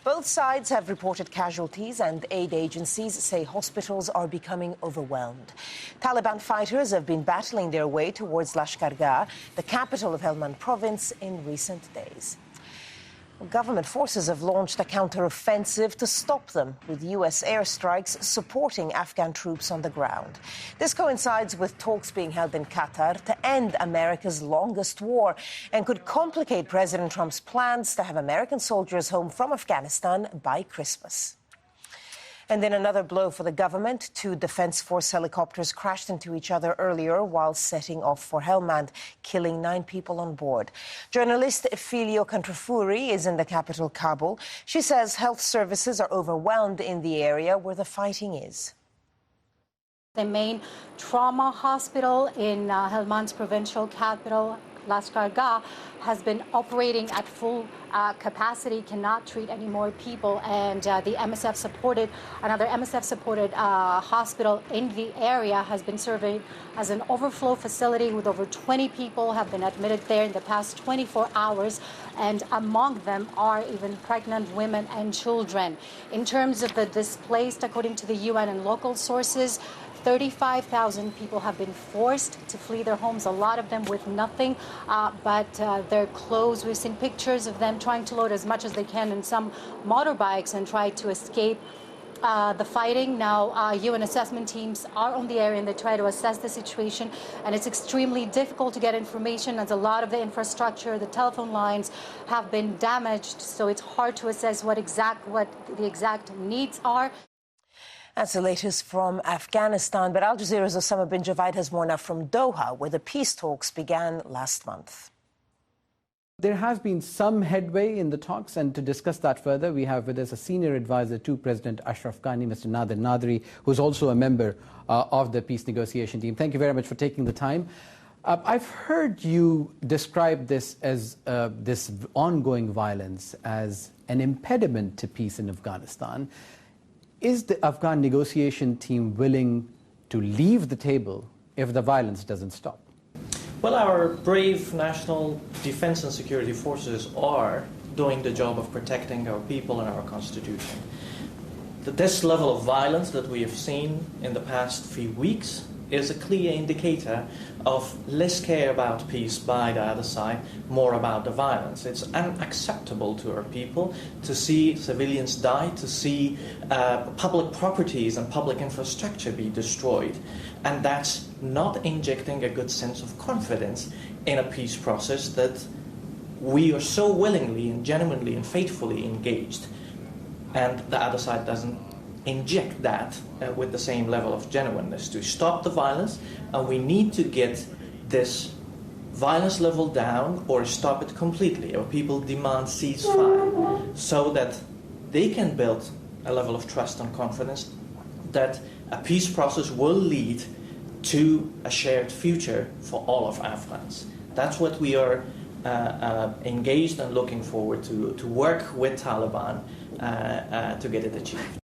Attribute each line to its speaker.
Speaker 1: Both sides have reported casualties, and aid agencies say hospitals are becoming overwhelmed. Taliban fighters have been battling their way towards Lashkar-Gah, the capital of Helmand province, in recent days. Government forces have launched a counter-offensive to stop them, with U.S. airstrikes supporting Afghan troops on the ground. This coincides with talks being held in Qatar to end America's longest war and could complicate President Trump's plans to have American soldiers home from Afghanistan by Christmas. And then another blow for the government. Two Defense Force helicopters crashed into each other earlier while setting off for Helmand, killing 9 people on board. Journalist Filio Kantrafuri is in the capital, Kabul. She says health services are overwhelmed in the area where the fighting is.
Speaker 2: The main trauma hospital in Helmand's provincial capital, Lashkar-Gah, has been operating at full capacity, cannot treat any more people, and the MSF-supported, another MSF-supported hospital in the area has been serving as an overflow facility with over 20 people have been admitted there in the past 24 hours, and among them are even pregnant women and children. In terms of the displaced, according to the UN and local sources, 35,000 people have been forced to flee their homes, a lot of them with nothing but their clothes. We've seen pictures of them trying to load as much as they can in some motorbikes and try to escape the fighting. Now, UN assessment teams are on the area and they try to assess the situation, and it's extremely difficult to get information as a lot of the infrastructure, the telephone lines have been damaged, so it's hard to assess what the exact needs are.
Speaker 1: That's the latest from Afghanistan. But Al Jazeera's Osama bin Javaid has more now from Doha, where the peace talks began last month.
Speaker 3: There has been some headway in the talks, and to discuss that further, we have with us a senior advisor to President Ashraf Ghani, Mr. Nader Nadri, who's also a member of the peace negotiation team. Thank you very much for taking the time. I've heard you describe this as this ongoing violence as an impediment to peace in Afghanistan. Is the Afghan negotiation team willing to leave the table if the violence doesn't stop?
Speaker 4: Well, our brave national defense and security forces are doing the job of protecting our people and our constitution. This level of violence that we have seen in the past few weeks is a clear indicator of less care about peace by the other side, more about the violence. It's unacceptable to our people to see civilians die, to see public properties and public infrastructure be destroyed. And that's not injecting a good sense of confidence in a peace process that we are so willingly and genuinely and faithfully engaged. And the other side doesn't inject that with the same level of genuineness to stop the violence, and we need to get this violence level down or stop it completely. Our people demand ceasefire so that they can build a level of trust and confidence that a peace process will lead to a shared future for all of Afghans. That's what we are engaged and looking forward to work with Taliban to get it achieved.